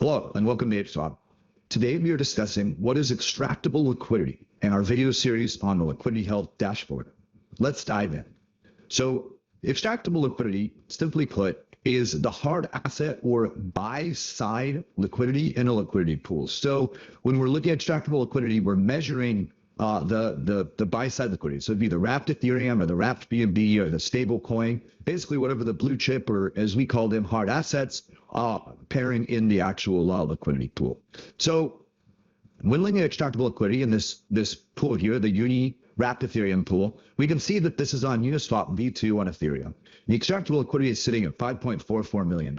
Hello, and welcome to HSWAP. Today we are discussing what is extractable liquidity in our video series on the liquidity health dashboard. Let's dive in. So extractable liquidity, simply put, is the hard asset or buy-side liquidity in a liquidity pool. So when we're looking at extractable liquidity, we're measuring the buy-side liquidity. So it'd be the wrapped Ethereum or the wrapped BNB or the stable coin, basically whatever the blue chip, or as we call them, hard assets, pairing in the actual liquidity pool. So when looking at extractable liquidity in this pool here, the Uni wrapped Ethereum pool, we can see that this is on Uniswap V2 on Ethereum. The extractable liquidity is sitting at $5.44 million.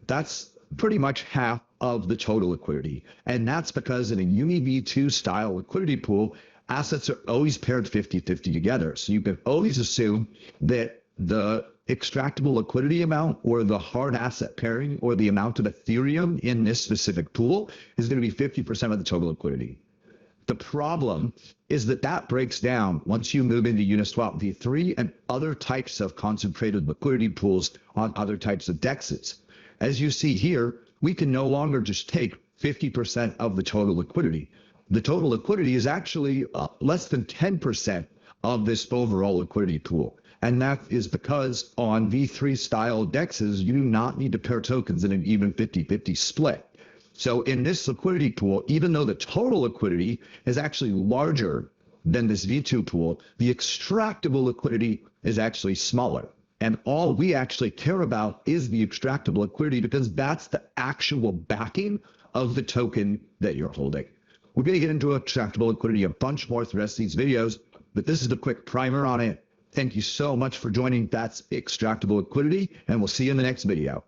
That's pretty much half of the total liquidity. And that's because in a Uni V2 style liquidity pool, assets are always paired 50-50 together. So you can always assume that the extractable liquidity amount or the hard asset pairing or the amount of Ethereum in this specific pool is going to be 50% of the total liquidity. The problem is that breaks down once you move into Uniswap V3 and other types of concentrated liquidity pools on other types of DEXs. As you see here, we can no longer just take 50% of the total liquidity. The total liquidity is actually less than 10% of this overall liquidity pool. And that is because on V3 style DEXs, you do not need to pair tokens in an even 50-50 split. So in this liquidity pool, even though the total liquidity is actually larger than this V2 pool, the extractable liquidity is actually smaller. And all we actually care about is the extractable liquidity because that's the actual backing of the token that you're holding. We're going to get into extractable liquidity a bunch more through the rest of these videos, but this is a quick primer on it. Thank you so much for joining. That's extractable liquidity, and we'll see you in the next video.